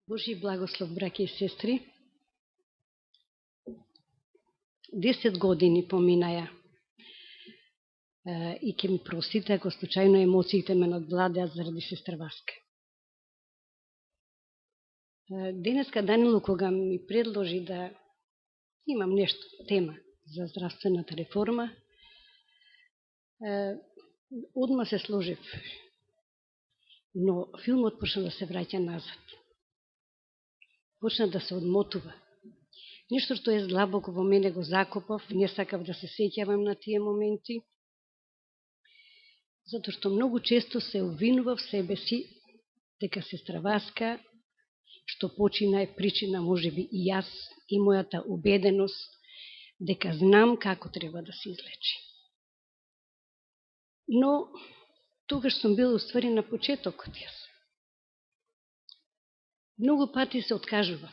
Божи благослов, браќи и сестри. 10 години поминаја и ќе ми простите ако случајно емоциите ме надвладеат заради сестра Васка. Денеска Данило кога ми предложи да имам нешто, тема за здравствената реформа, одма се сложив, но филмот почна да се враќа назад. Почна да се одмотува. Нешто што е злабоко во мене го закопав, не сакав да се сеќавам на тие моменти, затоа што многу често се обвинував себе си дека сестра Васка, што почина е причина, можеби и јас, и мојата убеденост, дека знам како треба да се излечи. Но тогаш сум била уствари на почетокот јас. Многу пати се откажував.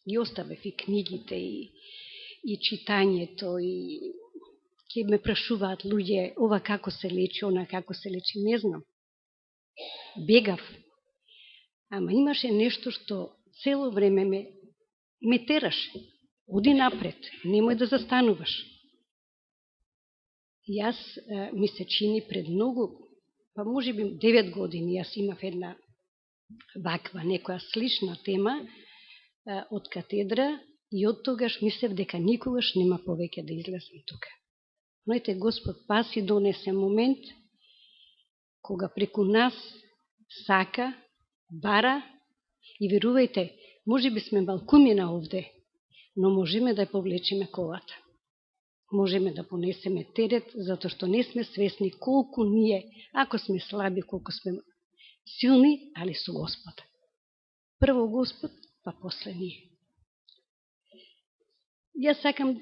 И оставив и книгите, и читањето, и ќе ме прашуваат луѓе, ова како се лечи, она како се лечи, не знам. Бегав. Ама имаше нешто што цело време ме тераше. Оди напред, немој да застануваш. Јас ми се чини пред многу, па може би 9 години, јас имав една ваква, некоја слична тема од катедра и од тогаш мислев дека никогаш нема повеќе да излезам тука. Но ете Господ паси донесе момент кога преку нас сака, бара и верувајте, може би сме малкумина овде, но можеме да ја повлечеме колата. Можеме да понесеме терет, затоа што не сме свесни колку ние, ако сме слаби, колку сме силни, али со Господа. Прво Господ, па после ние. Јас сакам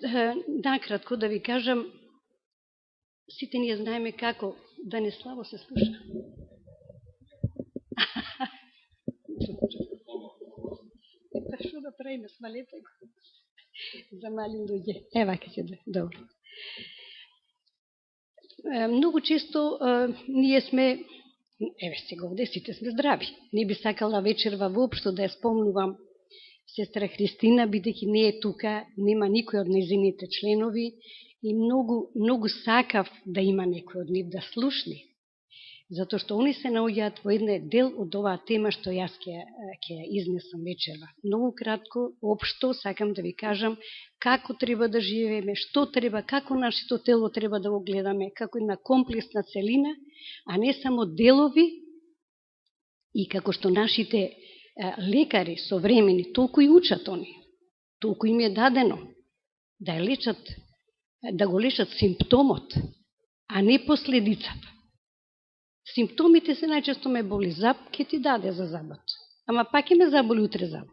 накратко да ви кажам, сите ние знаеме како, да не слабо се слуша. Па шо да правиме, смалете го. За мали луѓе. Ева ке ќе да, добро. Многу често ние сме, еве сега овде сите сме здрави. Не би сакала вечерва воопшто да ја спомнувам сестра Христина, бидејќи не е тука, нема никој од нејзините членови и многу сакав да има некој од нив да слушни. Затоа што они се наоѓаат во еден дел од оваа тема што јас ќе изнесам вечерва. Многу кратко, општо, сакам да ви кажам како треба да живееме, што треба, како нашето тело треба да го гледаме, како една комплексна целина, а не само делови и како што нашите лекари современи толку и учат они. Толку им е дадено да ја лечат, да го лечат симптомот, а не последицата. Симптомите се најчесто ме боли зап, ќе ти даде за забот. Ама пак ќе ме заболи утре забот.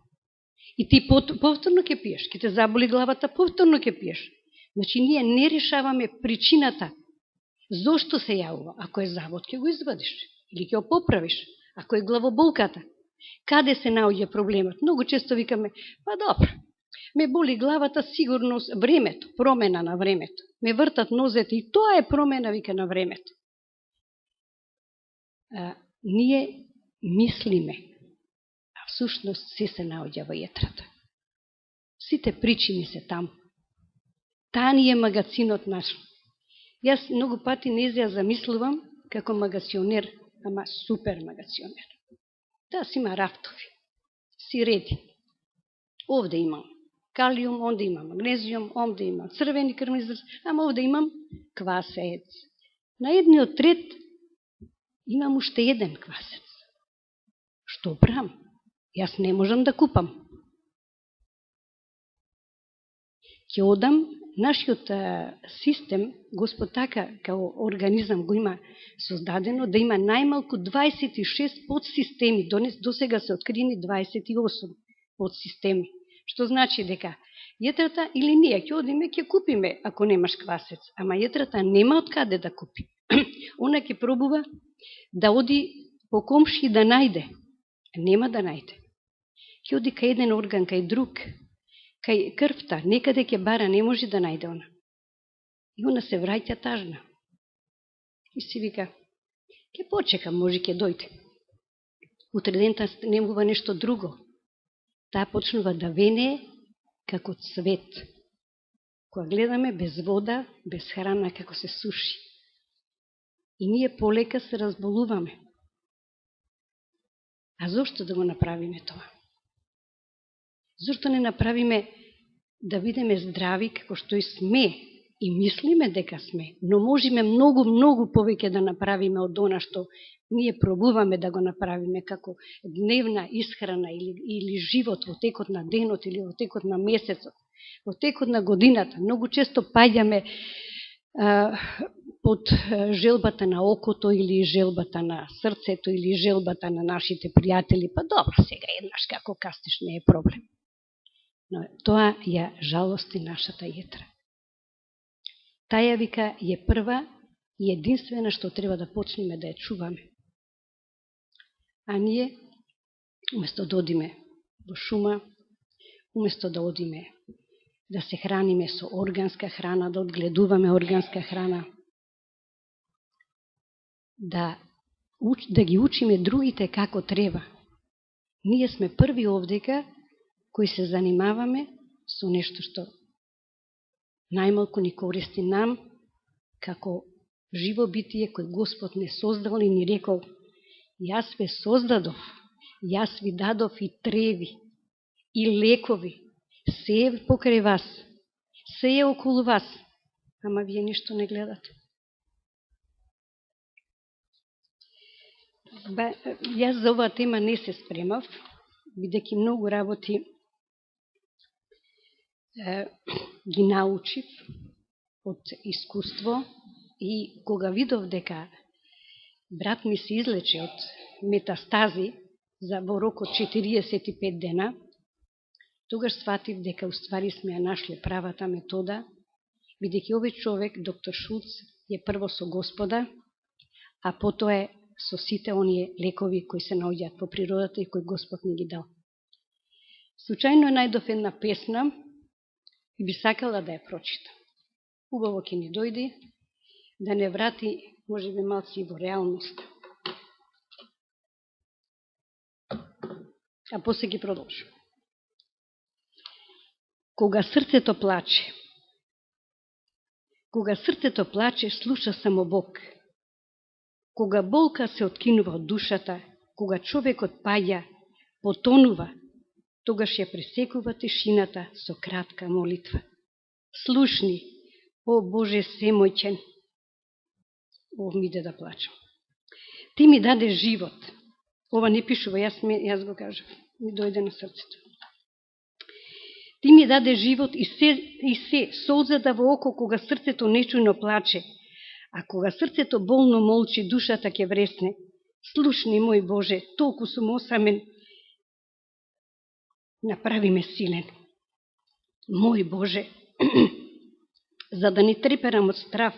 И ти повторно ќе пиеш, ќе те заболи главата, повторно ќе пиеш. Значи ние не решаваме причината. Зошто се јавува? Ако е забот, ќе го извадиш или ќе го поправиш. Ако е главоболката, каде се наоѓа проблемот? Многу често викаме, па добро, ме боли главата, сигурно времето, промена на времето. Ме вртат нозете и тоа е промена, вика, на времето. Ние мислиме, а всушност се наоѓа во јетрата. Сите причини се таму. Таа ни е магацинот наш. Јас многу пати не ја замислувам како магационер, ама супер магационер. Таа си има рафтови, си реди. Овде имам калиум, онде имам магнезиум, онде имам црвени крвни зрнца, ама овде имам квасец. На едниот ред имам уште еден квасец. Што правам? Јас не можам да купам. Ќе одам, нашиот систем, Господ така као организам го има создадено, да има најмалку 26 подсистеми. До сега се открини 28 подсистеми. Што значи дека јетрата или ние ќе одиме, ќе купиме ако немаш квасец. Ама јетрата нема од каде да купи. Она ќе пробува да оди по комши да најде. Нема да најде. Ќе оди кај еден орган, кај друг, кај крвта, некаде ќе бара, не може да најде она. И она се враќа тажна. И си вика, ќе почекам, може ќе дојде. утре дента станува нешто друго. Таа почнува да вене како цвет. Кога гледаме без вода, без храна, како се суши. И ние полека се разболуваме. А зошто да го направиме тоа? Зошто не направиме да бидеме здрави како што и сме и мислиме дека сме, но можеме многу, многу повеќе да направиме од она што ние пробуваме да го направиме како дневна исхрана или живот во текот на денот или во текот на месецот, во текот на годината. Многу често паѓаме под желбата на окото или желбата на срцето или желбата на нашите пријатели. Па добро, сега еднаш како кастиш не е проблем. Но тоа ја жалости нашата јетра. Таја вика е прва и единствена што треба да почнеме да ја чуваме. А ние, уместо да одиме во шума, уместо да одиме да се храниме со органска храна, да одгледуваме органска храна, да ги учиме другите како треба. Ние сме први овдека кои се занимаваме со нешто што најмалку ни користи нам како живо битие кој Господ не создал и ни рекол: јас ве создадов, јас ви дадов и треви, и лекови, се е покрај вас, се е околу вас, ама вие ништо не гледате. Јас за оваа тема не се спремав, бидејќи многу работи ги научив од искуство и кога видов дека брат ми се излече од метастази во рок од 45 дена, тогаш сватив дека уствари сме ја нашле правата метода, бидејќи овој човек, доктор Шулц, е прво со Господа, а потоа е со сите оние лекови кои се наоѓаат по природата и кои Господ ни ги дал. Случајно најдов една песна и би сакала да ја прочитам. Убаво ќе ни дојде да не врати, може би малци и во реалност. А после ги продолжим. Кога срцето плаче, слуша само Бог. Кога болка се откинува од душата, кога човекот паѓа, потонува, тогаш ја пресекува тишината со кратка молитва. Слушни, о Боже семојчен, ми иде да плачам. Ти ми даде живот. Ова не пишува, јас го кажав, ми дојде на срцето. Ти ми даде живот и се солзата во око кога срцето нечујно плаче, а кога срцето болно молчи, душата ќе вресне. Слушни, мој Боже, толку сум осамен, направи ме силен. Мој Боже, за да не треперам од страв,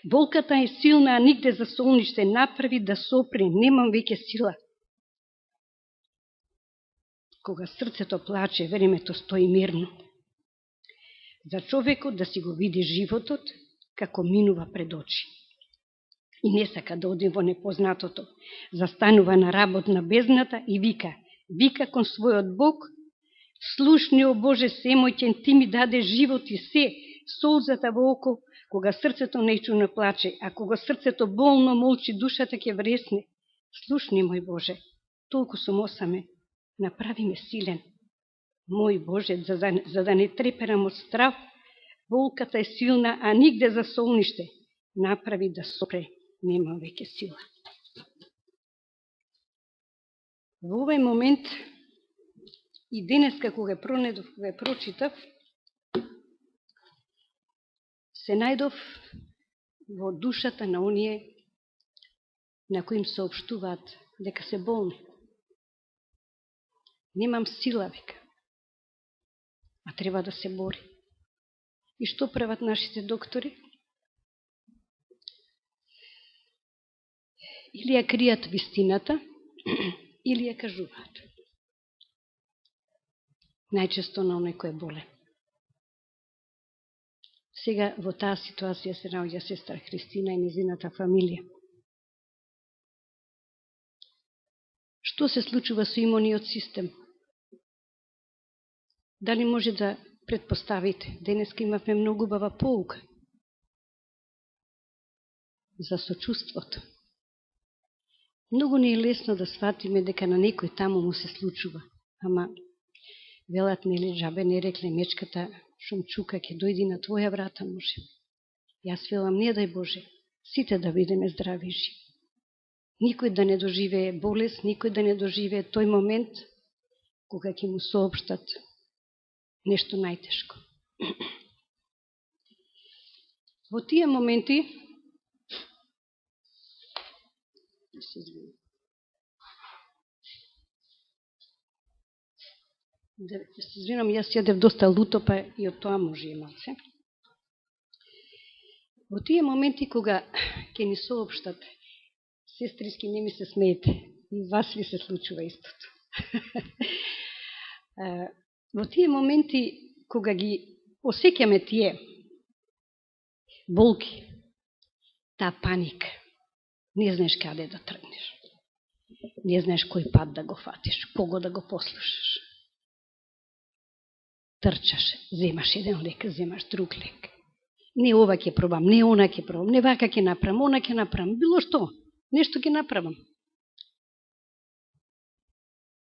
болката е силна, а нигде за солниште, направи да сопре, немам веќе сила. Кога срцето плаче, времето стои мирно. За човекот да си го види животот како минува пред очи. И не сака да оди во непознатото. Застанува на работ на бездната и вика кон својот Бог: слушни, о Боже семојчен, ти ми даде живот и се солзата во око, кога срцето нечујно плаче, а кога срцето болно молчи, душата ќе вресне. Слушни, мој Боже, толку сум осамен, направи ме силен. Мој Боже, за да не треперам од страв, болката е силна, а нигде за солниште, направи да сопре, немам веќе сила. Во овој момент, и денеска кога ја прочитав, се најдов во душата на оние на кои им соопштуваат дека се болни. Немам сила, века, а треба да се бори. И што прават нашите доктори? Или ја кријат вистината, или ја кажуваат. Најчесто на оној кој е болен. Сега во таа ситуација се наоѓа сестра Христина и незината фамилија. Што се случува со имуниот систем? Дали може да предпоставите? Денеска имавме многу бава поука за сочувството. Многу не е лесно да сватиме дека на некој таму му се случува. Ама, велат нели джабе не рекле мечката, шум чука, ќе дојди на твоја врата може. Јас велам, не дај Боже, сите да бидеме здрави и живи. Никој да не доживее болест, никој да не доживее тој момент кога ќе му соопштат нешто најтешко. Во тие моменти се извинам, јас јадев доста лутопа и од тоа може и малце. Во тие моменти кога ќе ни соопштат, сестриски, не ми се смеете, и вас ви се случува истото. Во тие моменти кога ги осеќаме тие болки, таа паника, не знаеш каде да тргнеш, не знаеш кој пат да го фатиш, кого да го послушаш. Трчаш, земаш еден лек, земаш друг лек. Не ова ќе пробам, не она ќе пробам, не вака ќе направам, она ќе направам, било што, нешто ќе направам.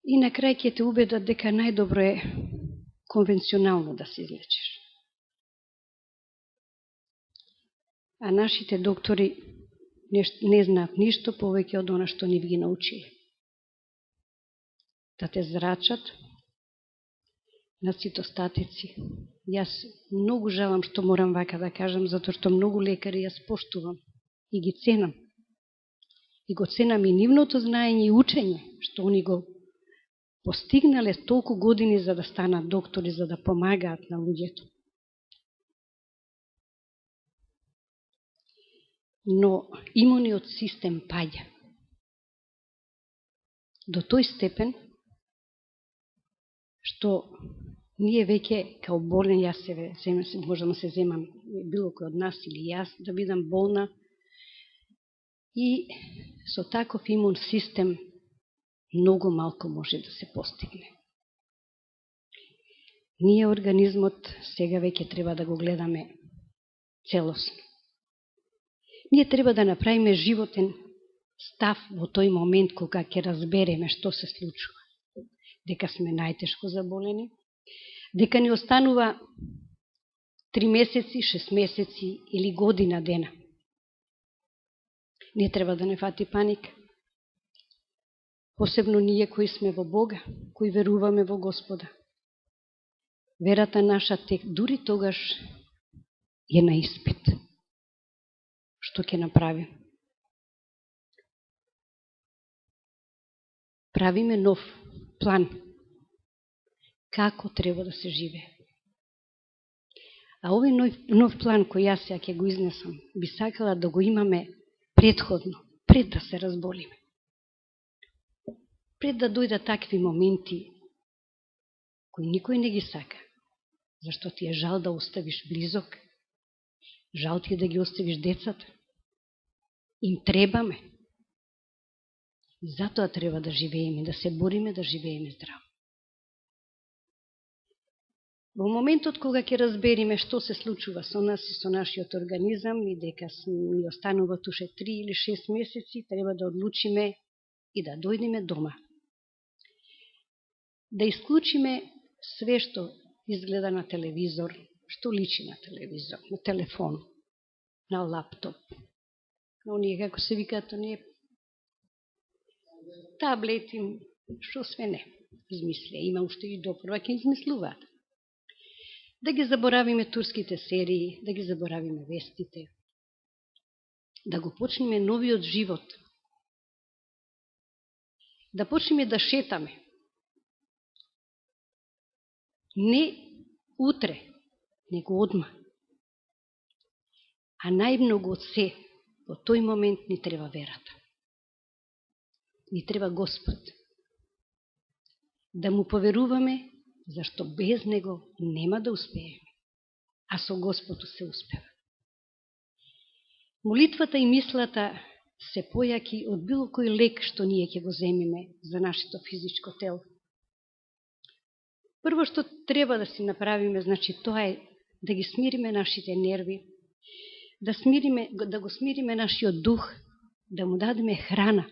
И на крај ќе те убедат дека најдобро е конвенционално да се излечиш. А нашите доктори не знаат ништо повеќе од она што ни ги научили. Да те зрачат на цитостатици. Јас многу жалам што морам вака да кажам, затоа што многу лекари јас поштувам и ги ценам. И го ценам и нивното знаење и учење, што они го постигнале толку години за да станат доктори, за да помагаат на луѓето. Но имуниот систем паѓа до тој степен што ние веќе као болен, јас можам да се земам било кој од нас или јас да бидам болна и со таков имун систем многу малко може да се постигне. Ние организмот сега веќе треба да го гледаме целосно. Ние треба да направиме животен став во тој момент кога ќе разбереме што се случува. Дека сме најтешко заболени, дека ни останува 3 месеци, 6 месеци или година дена. Не треба да не фати паника. Посебно ние кои сме во Бога, кои веруваме во Господа. Верата наша дури тогаш е на испит. Што ќе направим? Правиме нов план. Како треба да се живее. А овој нов план кој јас сега ќе го изнесам, би сакала да го имаме предходно, пред да се разболиме. Пред да дојдат такви моменти кои никој не ги сака, зашто ти е жал да оставиш близок, жал ти е да ги оставиш децата, им требаме. И затоа треба да живееме, да се бориме, да живееме здраво. Во моментот кога ќе разбериме што се случува со нас и со нашиот организам и дека ни останува туше 3 или 6 месеци, треба да одлучиме и да дојдеме дома. Да исклучиме све што изгледа на телевизор, што личи на телевизор, на телефон, на лаптоп, на оние, како се викаат, оние таблети, што све не измислија. Има уште и допрва ќе измислуваат. Да ги заборавиме турските серии, да ги заборавиме вестите, да го почнеме новиот живот, да почнеме да шетаме. Не утре, него одма. А најмногу од се, во тој момент ни треба верата. Ни треба Господ. Да му поверуваме, зашто без него нема да успееме. А со Господу се успева. Молитвата и мислата се појаки од било кој лек што ние ќе го земиме за нашето физичко тело. Прво што треба да си направиме, значи тоа е да ги смириме нашите нерви, да го смириме нашиот дух, да му дадеме храна,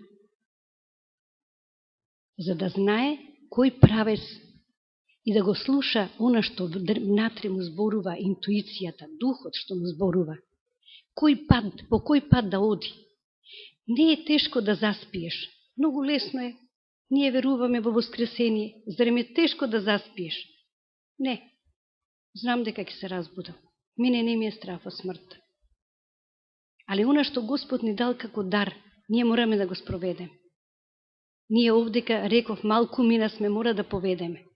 за да знае кој правец и да го слуша она што внатре му зборува интуицијата, духот што му зборува. По кој пат да оди. Не е тешко да заспиеш. Многу лесно е. Ние веруваме во воскресение. Зарем е тешко да заспиеш? Не. Знам дека ќе се разбудам. Мене не ми е страф од смртта. Али она што Господ ни дал како дар, ние мораме да го спроведеме. Ние овдека, реков, малку мина сме, мора да поведеме.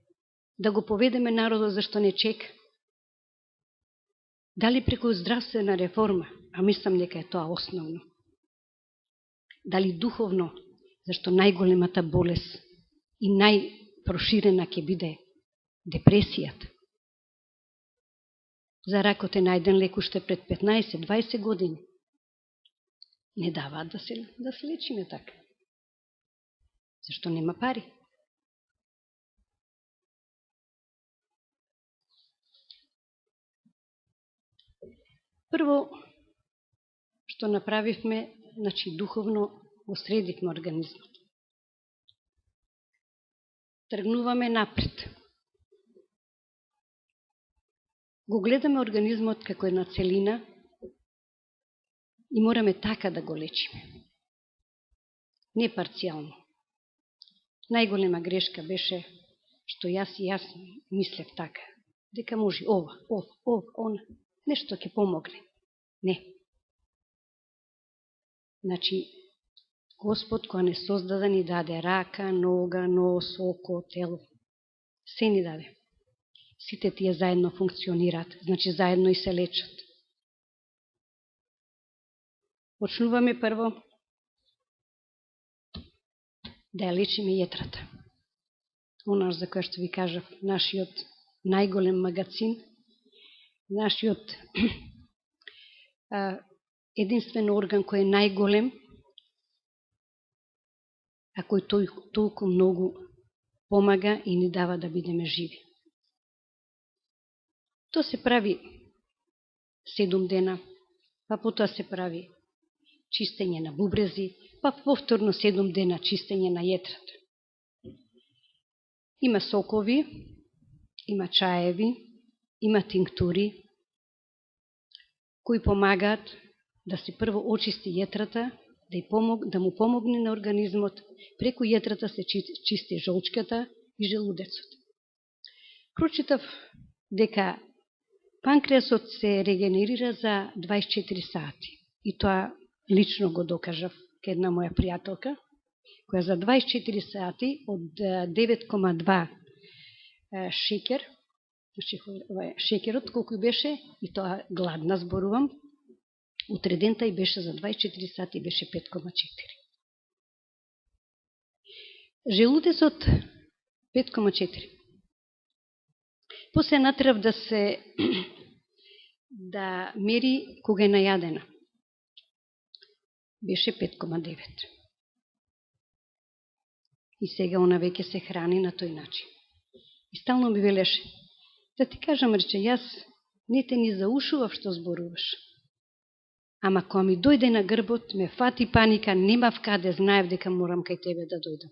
Да го поведеме народот зашто не чека. Дали преку здравствена реформа, а мислам дека е тоа основно. Дали духовно, зашто најголемата болест и најпроширена ќе биде депресијата. За ракот е најден лек уште пред 15-20 години. Не даваат да се лечиме така. Зашто нема пари. Прво, што направивме, значи духовно го средивме организмот. Тргнуваме напред. Го гледаме организмот како една целина и мораме така да го лечиме. Не парцијално. Најголема грешка беше што јас мислев така, дека може ова, она, нешто ќе помогне. Не. Значи, Господ која не создаде ни даде рака, нога, нос, око, тело. Се ни даде. Сите тие заедно функционираат, значи заедно и се лечат. Почнуваме прво да ја лечиме јетрата. Она за која што ви кажав, нашиот најголем магацин, нашиот единствен орган кој е најголем, а кој толку многу помага и ни дава да бидеме живи. Тоа се прави 7 дена, па потоа се прави чистење на бубрези, па повторно 7 дена чистење на јетрата. Има сокови, има чаеви, има тинктури, кои помагаат да се прво очисти јетрата, да му помогне на организмот, преку јетрата се чисти жолчката и желудецот. Прочитав дека панкреасот се регенерира за 24 сати. И тоа лично го докажав ке една моја пријателка, која за 24 сати од 9,2 шекер, шекерот колку беше, и тоа гладна зборувам, утре дента и беше за 24 сати, беше 5,4. Желудецот 5,4. После натрав да мери кога е најадена. Беше 5,9. И сега она веќе се храни на тој начин. И стално ми велеше, да ти кажам, рече, јас не те ни заушував што зборуваш. Ама кога ми дојде на грбот, ме фати паника, немав каде, знаев дека морам кај тебе да дојдам.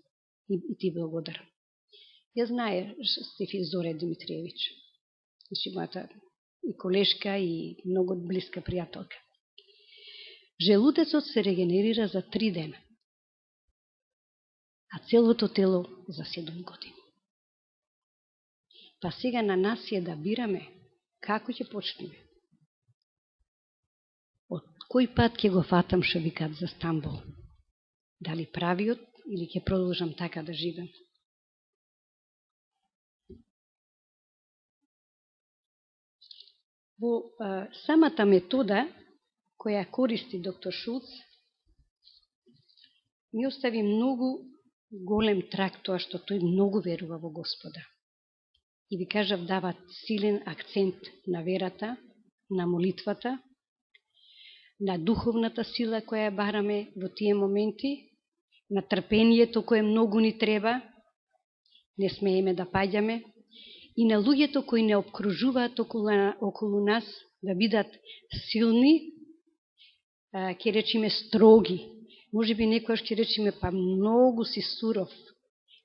И ти благодарам. Ја знае Стефи Зоре Димитриевич. Значи, мојата и колешка и многу блиска пријателка. Желудецот се регенерира за 3 дена, а целото тело за 7 години. Па сега на нас е да бираме како ќе почнеме. Од кој пат ќе го фатам, што викат за Стамбул? Дали правиот или ќе продолжам така да живеам? Во самата метода која користи доктор Шулц ми остави многу голем трак тоа што тој многу верува во Господа. И ви кажав, дава силен акцент на верата, на молитвата, на духовната сила која бараме во тие моменти, на трпението кое многу ни треба, не смееме да паѓаме, и на луѓето кои не обкружуваат околу нас да бидат силни, ќе речеме строги. Може би некојаш ќе речеме, па многу си суров.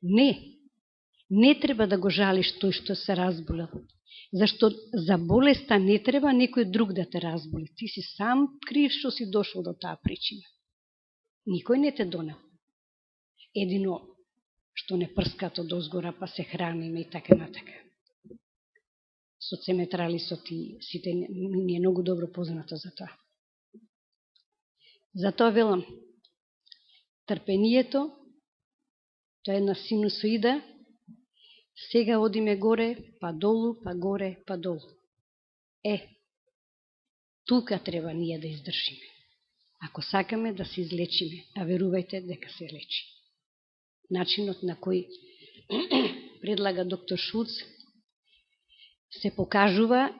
Не треба да го жалиш тој што се разболел. Зашто за болеста не треба некој друг да те разболи. Ти си сам крив што си дошол до таа причина. Никој не те донел. Едино што не прскат од озгора, па се храниме и така натака. Со цеметралисот и сите ни е многу добро познато за тоа. Затоа велам, трпението, тоа е една синусоида, сега одиме горе, па долу, па горе, па долу. Тука треба ние да издржиме. Ако сакаме да се излечиме, а верувајте дека се лечи. Начинот на кој предлага доктор Шулц се покажува,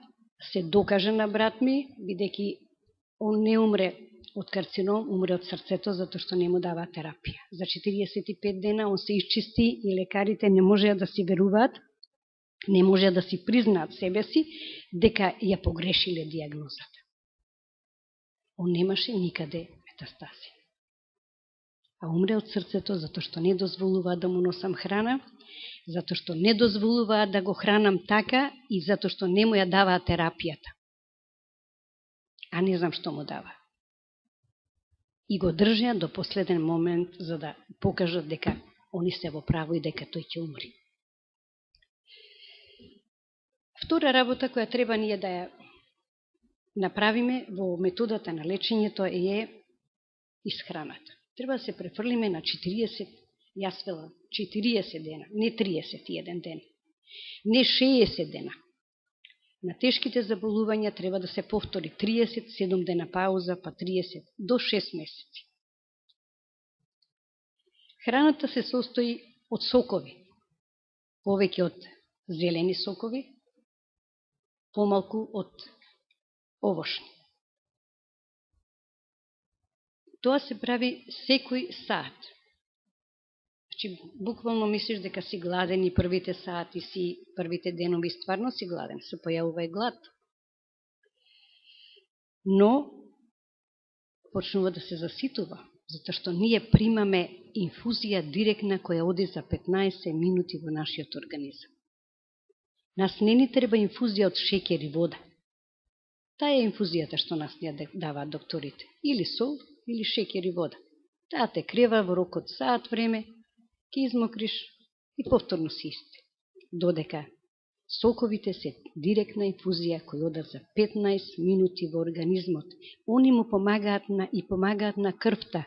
се докажа на брат ми, бидејќи он не умре од карцином, умре од срцето, затоа што не му дава терапија. За 45 дена он се исчисти и лекарите не можеа да си веруваат, не можеа да си признаат себе си, дека ја погрешиле диагнозата. Он немаше никаде метастази. А умре од срцето затоа што не дозволуваа да му носам храна, затоа што не дозволуваа да го хранам така и затоа што не му ја даваа терапијата. А не знам што му дава. И го држа до последен момент за да покажат дека они се во право и дека тој ќе умри. Втора работа која треба ние да ја направиме во методата на лечењето е исхраната. Треба да се префрлиме на 40, јас велам 40 дена, не 31 ден, не 60 дена. На тешките заболувања треба да се повтори 37 дена пауза, па 30 до 6 месеци. Храната се состои од сокови, повеќе од зелени сокови, помалку од овошни. Тоа се прави секој саат. Значи, буквално мислиш дека си гладен и првите сати си, првите денови стварно си гладен, се појавува и глад. Но, почнува да се заситува, затоа што ние примаме инфузија директна која оди за 15 минути во нашиот организам. Нас не ни треба инфузија од шеќер и вода. Таа е инфузијата што нас ја даваат докторите. Или сол, или шеќер и вода. Таа те крева во рок од саат време, ќе измокриш и повторно си исти. Додека соковите се директна инфузија која одат за 15 минути во организмот. Они му помагаат на крвта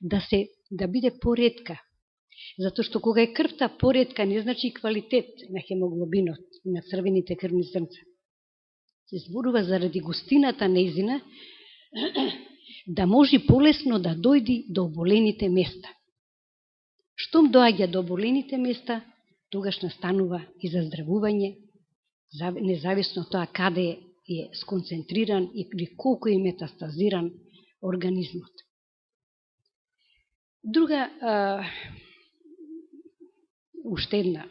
да биде поретка. Затоа што кога е крвта поретка не значи квалитет на хемоглобинот и на црвените крвни зрнца. Се зборува заради густината нејзина да може полесно да дојди до оболените места. Штом доаѓа до оболените места, тогаш настанува и заздравување, независно од тоа каде е сконцентриран и колку е метастазиран организмот. Друга, уште една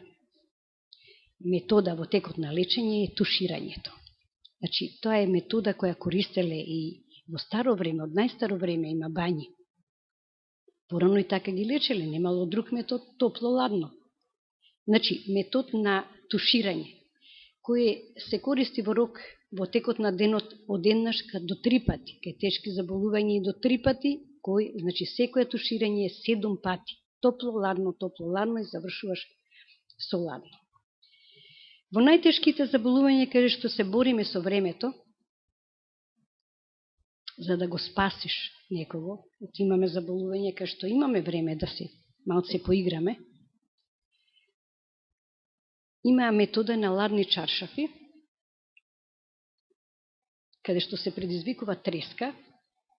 метода во текот на лечење е туширањето. Значи, тоа е метода која користеле и во старо време, од најстаро време има бањи. Порано и така ги лечеле, немало друг метод, топло-ладно. Значи, метод на туширање, кој се користи во рок во текот на денот од еднаш до 3 пати, кај тешки заболувања и до 3 пати, значи секоја туширање е 7 пати. Топло-ладно и завршуваш со ладно. Во најтешките заболувања каде што се бориме со времето, за да го спасиш некого, имаме заболување каде што имаме време да се малце поиграме, има метода на ладни чаршафи, каде што се предизвикува треска,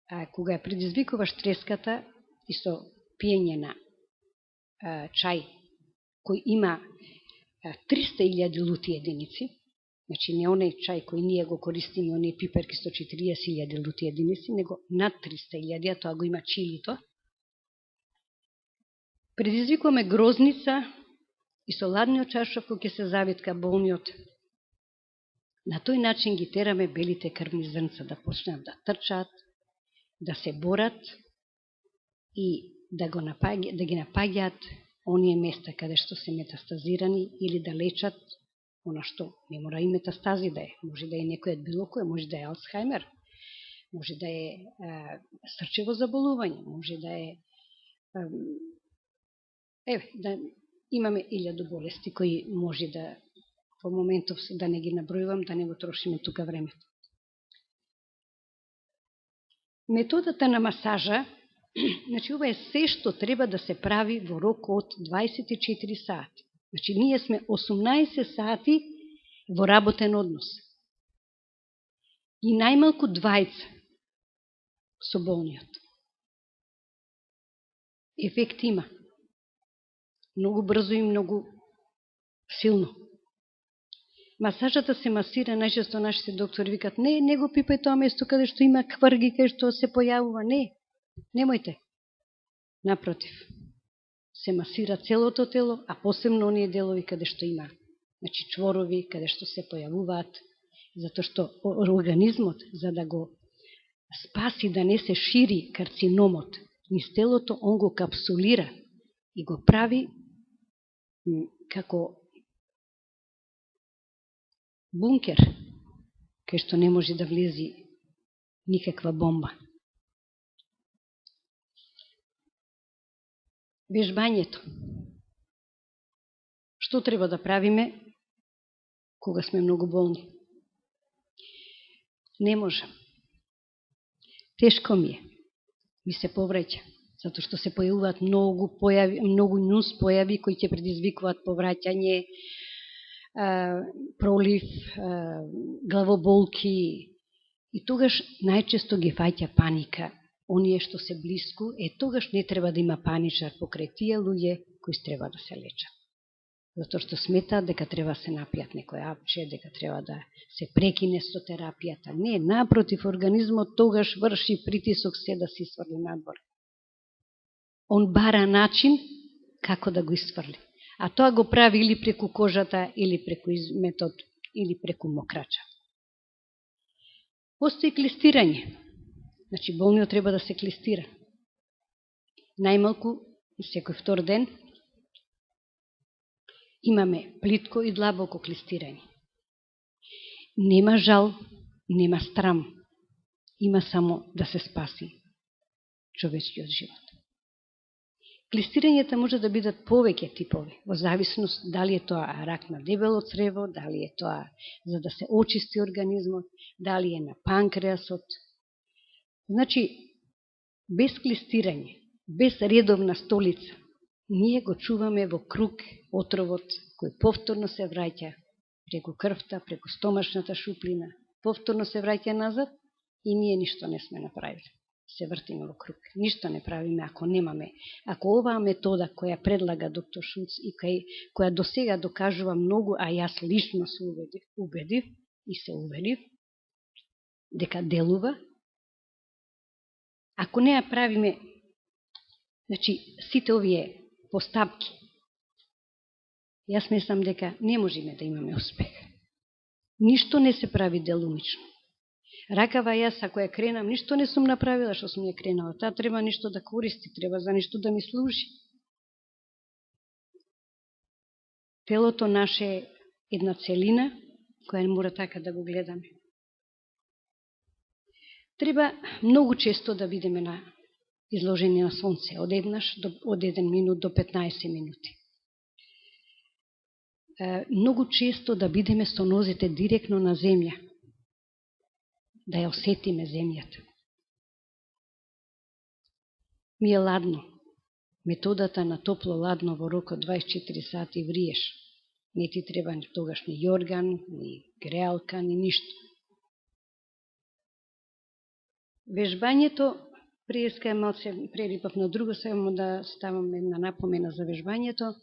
а кога ја предизвикуваш треската и со пиење на чај кој има 300.000 лути единици, Значи не оној чај кој ние го користиме, оние пиперки 140.000 лути единици, него над 300.000, а тоа го има чилито. Предизвикуваме грозница и со ладниот чаршаф кој ќе се завитка болниот. На тој начин ги тераме белите крвни зрнца да почнат да трчат, да се борат и да ги напаѓаат оние места каде што се метастазирани или да лечат она што не мора и метастази да е. Може да е некој било кој, може да е Алцхаймер, може да е срчево заболување, може да е да имаме 1000 болести кои може да во моментов да не ги набројувам, да не го трошиме тука времето. Методата на масажа, значи ова е се што треба да се прави во рок од 24 сати. Значи ние сме 18 сати во работен однос. И најмалку двајца со болниот. Ефект има. Многу брзо и многу силно. Масажата се масира, најчесто нашите доктори викат, не го пипај тоа место каде што има кврги, каде што се појавува, немојте. Напротив, се масира целото тело, а посебно оние делови каде што има, значи чворови, каде што се појавуваат, затоа што организмот, за да го спаси да не се шири карциномот низ телото, он го капсулира и го прави како бункер, кај што не може да влези никаква бомба. Вежбањето. Што треба да правиме кога сме многу болни? Не можам. Тешко ми се повраќа, затоа што се појавуваат многу нус појави кои ќе предизвикуваат повраќање, пролив, главоболки, и тогаш најчесто ги фаќа паника. Оние што се блиску, тогаш не треба да има паничар покрај тие луѓе кои треба да се лечат. Затоа што сметаат дека треба да се напијат некој апче, дека треба да се прекине со терапијата. Не, напротив, организмот тогаш врши притисок се да се сврли надвор. Он бара начин како да го isfrли. А тоа го прави или преку кожата, или преку изметот, или преку мокрача. Постои клистирање. Значи, болниот треба да се клистира. Најмалку, секој втор ден, имаме плитко и длабоко клистирање. Нема жал, нема страм. Има само да се спаси човечкиот живот. Клистирањата може да бидат повеќе типови, во зависност дали е тоа рак на дебело црево, дали е тоа за да се очисти организмот, дали е на панкреасот. Значи, без клистирање, без редовна столица, ние го чуваме во круг отровот кој повторно се враќа преку крвта, преку стомашната шуплина, повторно се враќа назад и ние ништо не сме направили. Се вртиме во круг. Ништо не правиме ако немаме. Ако оваа метода која предлага доктор Шулц и која до сега докажува многу, а јас лично се убедив и се уверив дека делува, ако не ја правиме, значи сите овие постапки, јас мислам дека не можеме да имаме успех. Ништо не се прави делумично. Ракава јас, ако ја кренам, ништо не сум направила што сум ја кренала. Таа треба нешто да користи, треба за нешто да ми служи. Телото наше е една целина, која мора така да го гледаме. Треба многу често да бидеме изложени на сонце, од 1 минут до 15 минути. Многу често да бидеме со нозите директно на земја, да ја осетиме земјата. Ми е ладно. Методата на топло-ладно во рок од 24 сати вриеш. Не ти треба тогаш ни јорган, ни греалка, ни ништо. Вежбањето, преска е малце прерипав на друго, само да ставам една напомена за вежбањето.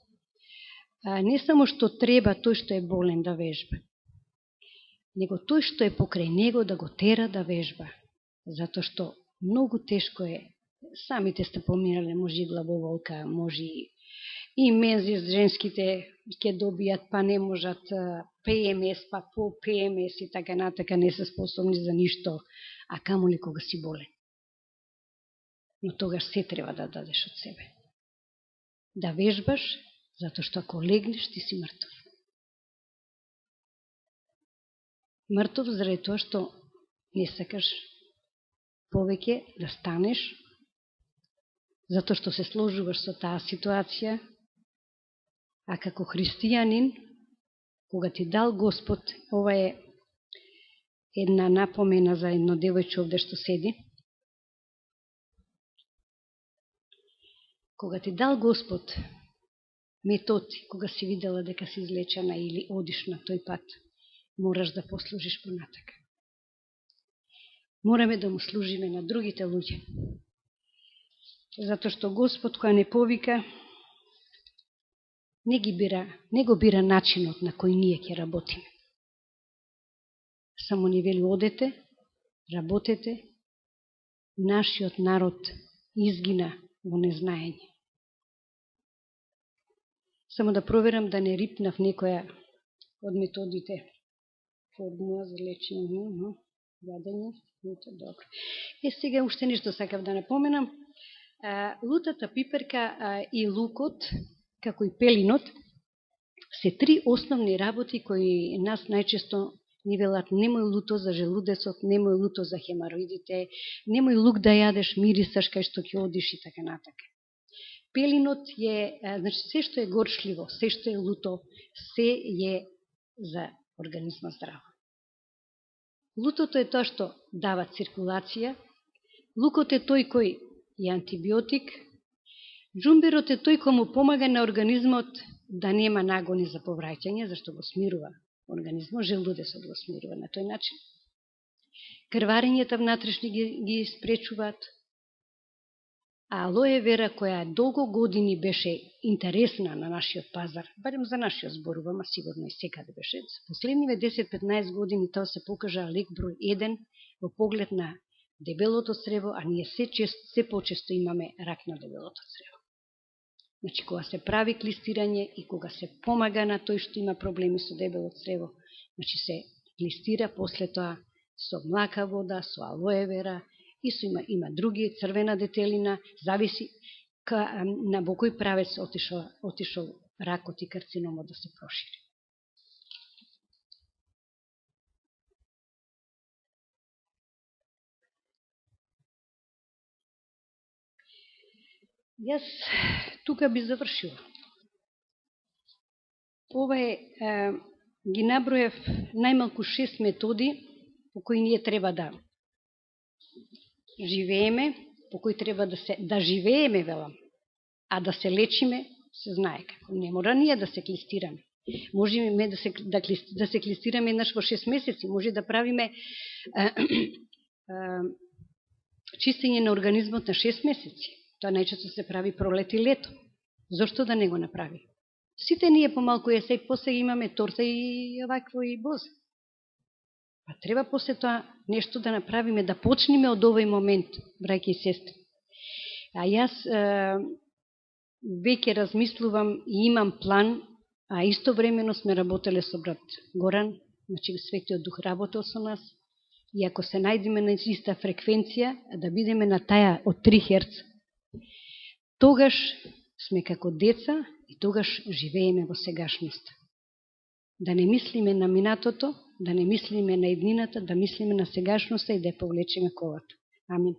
Не само што треба тој што е болен да вежба. него тој што е покрај него да го тера да вежба. Затоа што многу тешко е, самите сте поминали, може и главоволка, може и мензис женските ќе добијат, па не можат ПМС, па по ПМС и така натака не се способни за ништо, а камоли кога си болен. Но тогаш се треба да дадеш од себе. Да вежбаш, затоа што ако легнеш, ти си мртов. Мртов заради тоа што не сакаш повеќе да станеш, затоа што се сложуваш со таа ситуација, а како христијанин, кога ти дал Господ, ова е една напомена за едно девојче овде што седи, кога ти дал Господ метод, кога си видела дека си излечена или одиш на тој пат, мораш да послужиш понатака. Мораме да му служиме на другите луѓе. Затоа што Господ која не повика, не го бира начинот на кој ние ќе работиме. Само ни вели одете, работете, нашиот народ изгина во незнаење. Само да проверам да не рипнав некоја од методите. Формула за лечење, јадење, добро. Сега уште нешто сакав да напоменам. Лутата, пиперка и лукот, како и пелинот, се три основни работи кои нас најчесто ни велат: немој луто за желудецот, немој луто за хемароидите, немој лук да јадеш, мирисаш кај што ќе одиш и така натака. Пелинот е, значи, се што е горчливо, се што е луто, се е за организма здраво. Лутото е тоа што дава циркулација, лукот е тој кој е антибиотик, џумберот е тој кој му помага на организмот да нема нагони за повраќање, зашто го смирува организмот, желудецот го смирува на тој начин. Крварењата внатрешни ги спречуваат. А алоe вера, која долго години беше интересна на нашиот пазар, барем за нашиот зборувам, а сигурно и секаде беше, последниве 10-15 години тоа се покажа лек број 1 во поглед на дебелото црево, а ние се почесто имаме рак на дебелото црево. Значи, кога се прави клистирање и кога се помага на тој што има проблеми со дебело црево, значи се клистира после тоа со млака вода, со алоe вера, и има други, црвена детелина, зависи на во кој правец отишол ракот и карциномот да се прошири. Јас тука би завршила. Ова ги наброев најмалку 6 методи по кои ние треба да живееме, по кој треба да живееме, велам, а да се лечиме, се знае како. Не мора ние да се клистираме. Можеме да се клистираме еднаш во 6 месеци, може да правиме чистење на организмот на 6 месеци. Тоа најчесто се прави пролет и лето. Зошто да не го направи? Сите ние помалку есек, после имаме торта и овакво и боз. Па треба после тоа нешто да направиме, да почнеме од овој момент, браќи и сестри. А јас веќе размислувам и имам план, а истовремено сме работеле со брат Горан, значи Светиот Дух работел со нас, и ако се најдеме на иста фреквенција, да бидеме на таја од 3 Херц, тогаш сме како деца и тогаш живееме во сегашност. Да не мислиме на минатото, да не мислиме на иднината, да мислиме на сегашноста и да ја повлечеме колата. Амин.